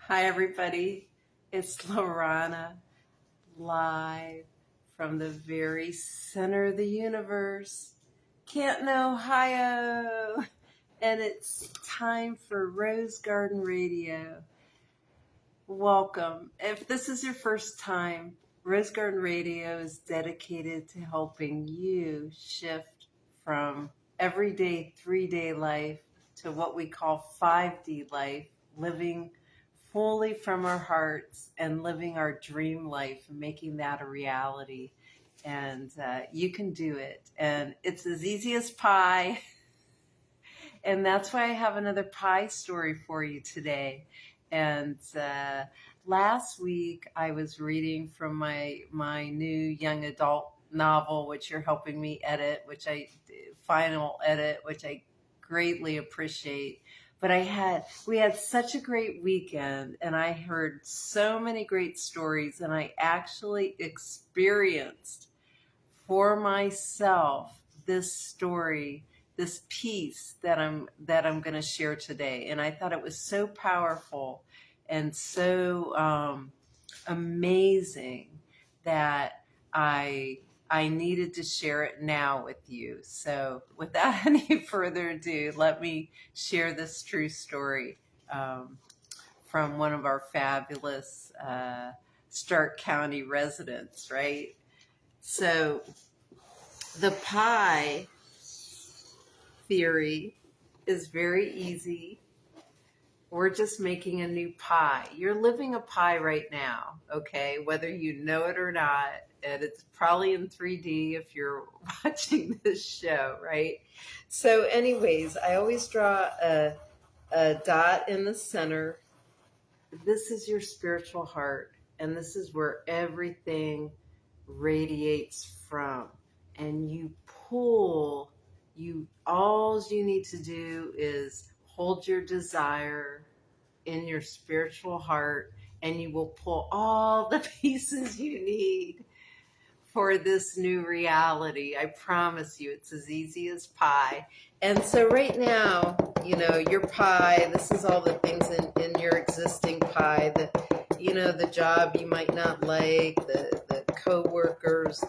Hi, everybody. It's Lorana live from the very center of the universe, Canton, Ohio. And it's time for Rose Garden Radio. Welcome. If this is your first time, Rose Garden Radio is dedicated to helping you shift from everyday 3-day life to what we call 5D life, living fully from our hearts and living our dream life and making that a reality. And you can do it. And it's as easy as pie. And that's why I have another pie story for you today. And last week I was reading from my new young adult novel, which you're helping me edit, final edit, which I greatly appreciate. But we had such a great weekend, and I heard so many great stories, and I actually experienced for myself this story, this piece that I'm going to share today. And I thought it was so powerful and so amazing that I needed to share it now with you. So without any further ado, let me share this true story from one of our fabulous Stark County residents, right? So the pie theory is very easy. We're just making a new pie. You're living a pie right now, okay? Whether you know it or not, and it's probably in 3D if you're watching this show, right? So anyways, I always draw a dot in the center. This is your spiritual heart, and this is where everything radiates from. And all you need to do is hold your desire in your spiritual heart, and you will pull all the pieces you need for this new reality. I promise you, it's as easy as pie. And so right now, your pie, this is all the things in your existing pie, the job you might not like, the co-workers,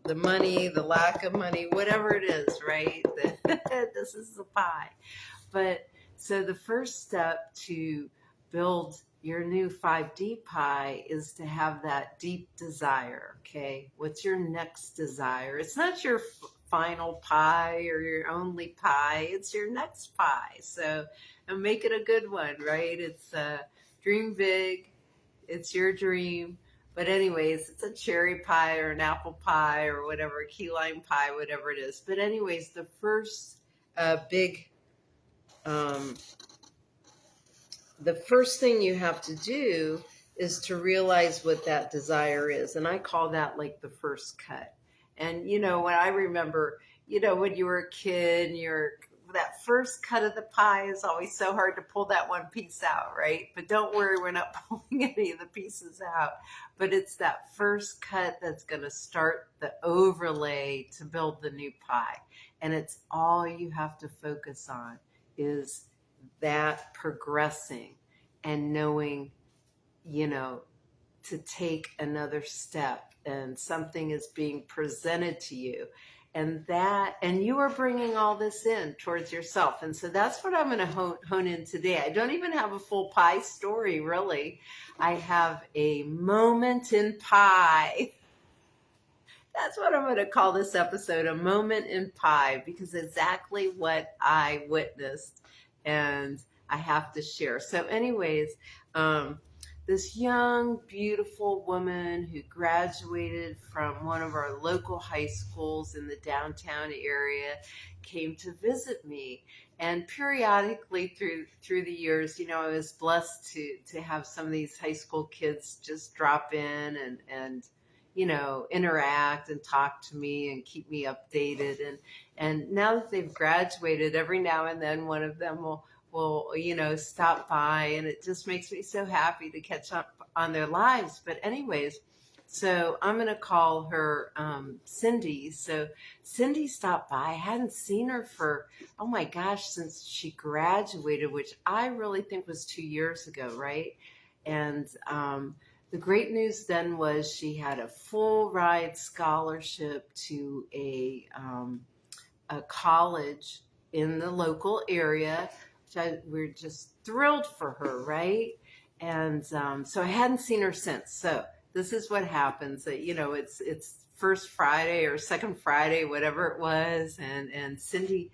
the money, the lack of money, whatever it is, right? This is the pie. But so the first step to build your new 5D pie is to have that deep desire, okay? What's your next desire? It's not your final pie or your only pie. It's your next pie. So and make it a good one, right? It's dream big. It's your dream. But anyways, it's a cherry pie or an apple pie or whatever, a key lime pie, whatever it is. But anyways, the first the first thing you have to do is to realize what that desire is. And I call that like the first cut. And, when I remember, when you were a kid, that first cut of the pie is always so hard to pull that one piece out, right? But don't worry, we're not pulling any of the pieces out. But it's that first cut that's going to start the overlay to build the new pie. And it's all you have to focus on is that progressing and knowing, to take another step, and something is being presented to you, and you are bringing all this in towards yourself. And so that's what I'm going to hone in today. I don't even have a full pie story, really. I have a moment in pie. That's what I'm going to call this episode, a moment in pie, because exactly what I witnessed and I have to share. So anyways, this young, beautiful woman who graduated from one of our local high schools in the downtown area came to visit me. And periodically through the years, I was blessed to have some of these high school kids just drop in and interact and talk to me and keep me updated. And now that they've graduated, every now and then one of them will stop by, and it just makes me so happy to catch up on their lives. But anyways, So I'm going to call her Cindy. So Cindy stopped by. I hadn't seen her for, oh my gosh, since she graduated, which I really think was 2 years ago, right? And the great news then was she had a full ride scholarship to a college in the local area, which we're just thrilled for her, right? And so I hadn't seen her since. So this is what happens. It's first Friday or second Friday, whatever it was, and Cindy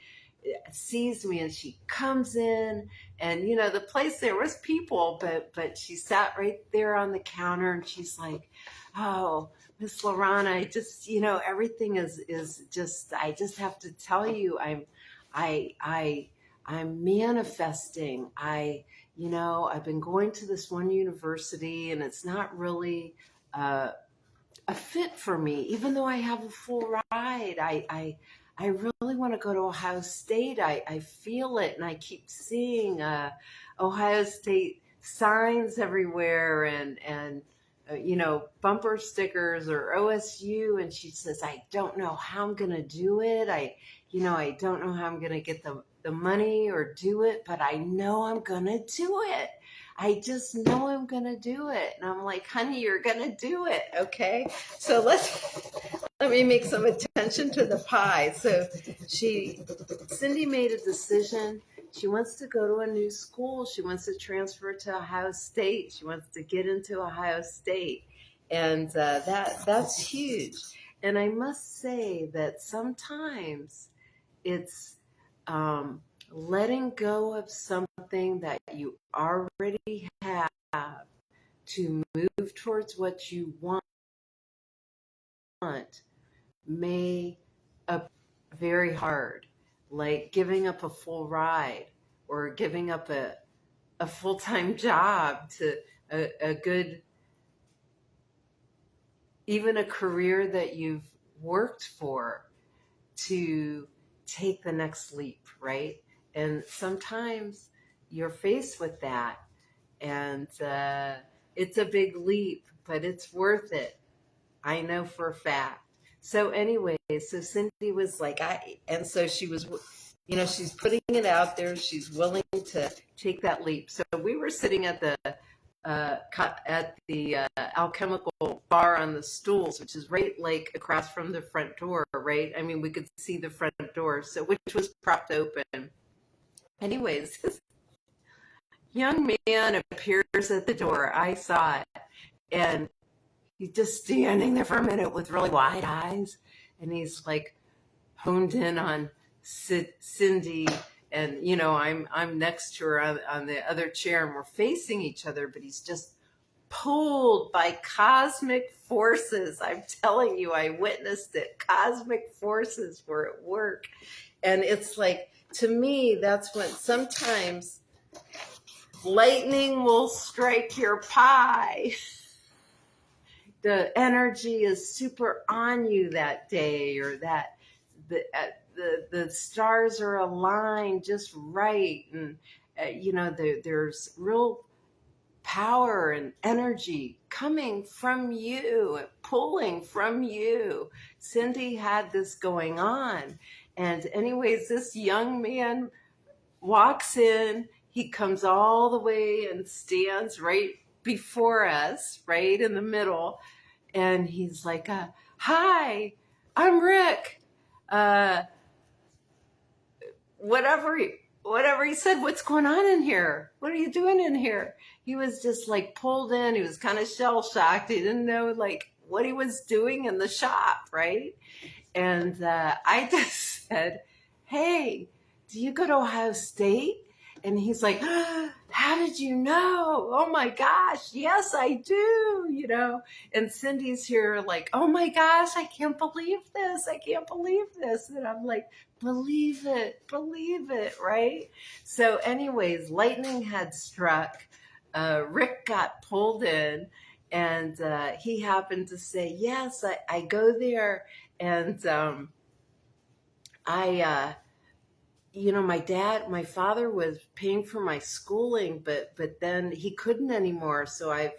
sees me and she comes in, and the place, there was people, but she sat right there on the counter, and she's like, "Oh, Miss Lorana, I just, everything is just, I just have to tell you, I I'm manifesting. I've been going to this one university, and it's not really a fit for me, even though I have a full ride. I really want to go to Ohio State. I feel it, and I keep seeing Ohio State signs everywhere, and bumper stickers or OSU." And she says, "I don't know how I'm going to do it. I don't know how I'm going to get the money or do it, but I know I'm going to do it. I just know I'm going to do it." And I'm like, "Honey, you're going to do it. Okay. So let me make some attention to the pie." So Cindy made a decision. She wants to go to a new school. She wants to transfer to Ohio State. She wants to get into Ohio State. And that's huge. And I must say that sometimes it's letting go of something that you already have to move towards what you want may appear very hard, like giving up a full ride or giving up a full-time job to a good, even a career that you've worked for, to take the next leap, right? And sometimes you're faced with that, and it's a big leap, but it's worth it. I know for a fact. So anyway, so Cindy was like, and so she was, she's putting it out there. She's willing to take that leap. So we were sitting at the alchemical bar on the stools, which is right like across from the front door, right? I mean, we could see the front door, so which was propped open. Anyways, this young man appears at the door. I saw it, and he's just standing there for a minute with really wide eyes, and he's like honed in on Cindy, and I'm next to her on the other chair, and we're facing each other, but he's just pulled by cosmic forces. I'm telling you, I witnessed it. Cosmic forces were at work. And it's like, to me, that's when sometimes lightning will strike your pie. The energy is super on you that day, or that the stars are aligned just right, and there's real power and energy coming from you, pulling from you. Cindy had this going on, and anyways, this young man walks in. He comes all the way and stands right before us, right in the middle. And he's like, "Hi, I'm Rick." Whatever he said, "What's going on in here? What are you doing in here?" He was just like pulled in. He was kind of shell shocked. He didn't know like what he was doing in the shop, right? And I just said, "Hey, do you go to Ohio State?" And he's like, "How did you know? Oh my gosh, yes, I do, And Cindy's here like, "Oh my gosh, I can't believe this. I can't believe this." And I'm like, believe it, right? So anyways, lightning had struck. Rick got pulled in, and he happened to say, "Yes, I go there." And my father was paying for my schooling, but then he couldn't anymore. So I've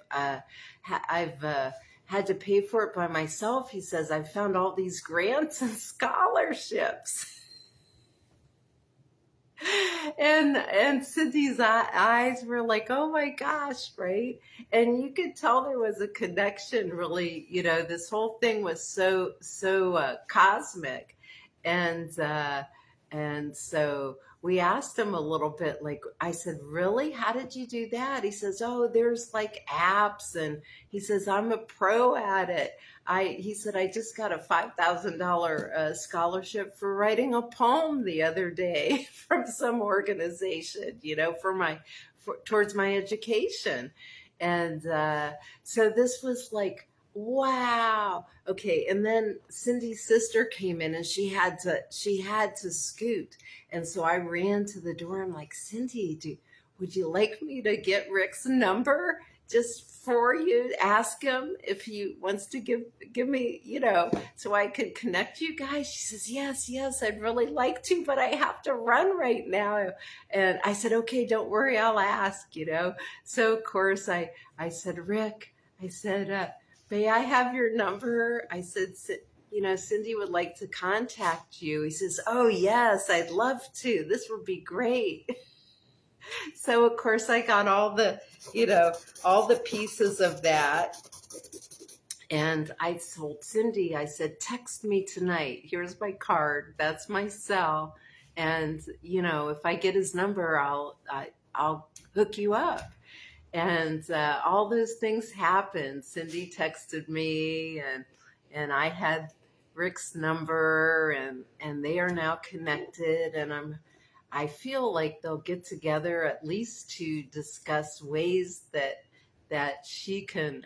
had to pay for it by myself. He says, I found all these grants and scholarships. And Cindy's eyes were like, oh my gosh, right? And you could tell there was a connection, really. This whole thing was so cosmic. And so we asked him a little bit, like, I said, really? How did you do that? He says, oh, there's like apps. And he says, I'm a pro at it. He said, I just got a $5,000 scholarship for writing a poem the other day from some organization, towards my education. And so this was like, wow. Okay. And then Cindy's sister came in and she had to scoot. And so I ran to the door. I'm like, Cindy, would you like me to get Rick's number just for you? Ask him if he wants to give me, so I could connect you guys. She says, yes, I'd really like to, but I have to run right now. And I said, okay, don't worry, I'll ask, So of course I said, Rick, I said, may I have your number? I said, Cindy would like to contact you. He says, oh yes, I'd love to. This would be great. So of course I got all the pieces of that. And I told Cindy, I said, text me tonight. Here's my card. That's my cell. And, if I get his number, I'll hook you up. And all those things happened. Cindy texted me and I had Rick's number and they are now connected. And I feel like they'll get together at least to discuss ways that she can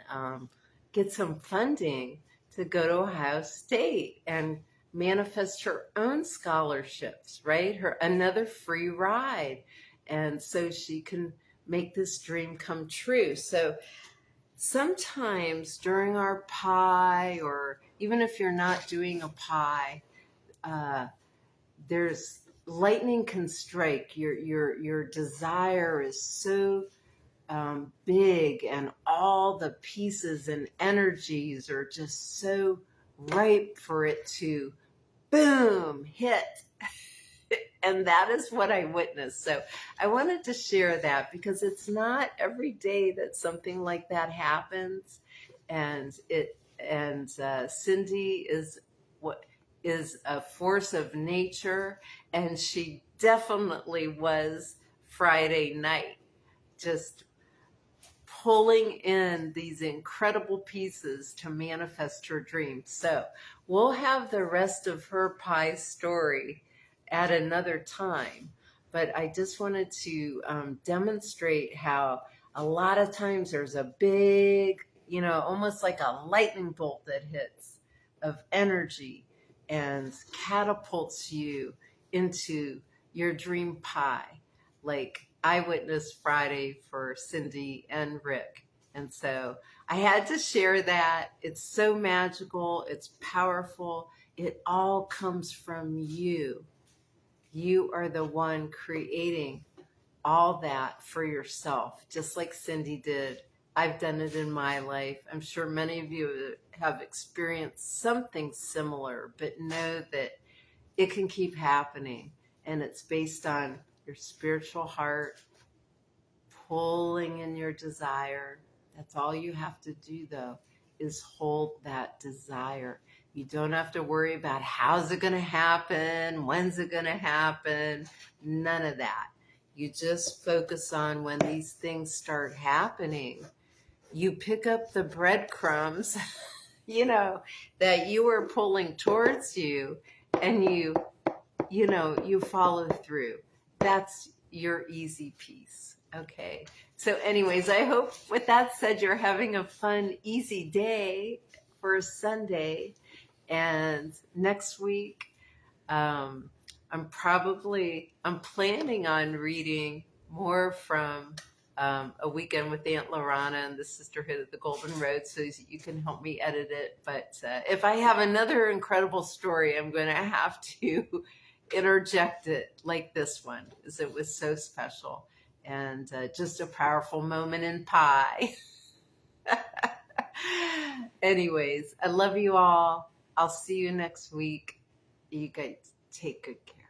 get some funding to go to Ohio State and manifest her own scholarships, right? Another free ride. And so she can make this dream come true. So sometimes during our pie, or even if you're not doing a pie, there's lightning can strike. Your desire is so big, and all the pieces and energies are just so ripe for it to boom, hit. And that is what I witnessed. So I wanted to share that because it's not every day that something like that happens. And Cindy is a force of nature, and she definitely was Friday night, just pulling in these incredible pieces to manifest her dream. So we'll have the rest of her pie story at another time, but I just wanted to demonstrate how a lot of times there's a big, almost like a lightning bolt that hits of energy and catapults you into your dream pie, like I witnessed Friday for Cindy and Rick. And so I had to share that. It's so magical. It's powerful. It all comes from you. You are the one creating all that for yourself, just like Cindy did. I've done it in my life. I'm sure many of you have experienced something similar, but know that it can keep happening. And it's based on your spiritual heart pulling in your desire. That's all you have to do, though, is hold that desire. You don't have to worry about how's it going to happen, when's it going to happen, none of that. You just focus on when these things start happening. You pick up the breadcrumbs, that you are pulling towards you, and you follow through. That's your easy piece. Okay. So anyways, I hope with that said, you're having a fun, easy day for a Sunday. And next week, I'm planning on reading more from A Weekend with Aunt Lorana and the Sisterhood of the Golden Road, so you can help me edit it. But if I have another incredible story, I'm going to have to interject it like this one, because it was so special and just a powerful moment in pie. Anyways, I love you all. I'll see you next week. You guys take good care.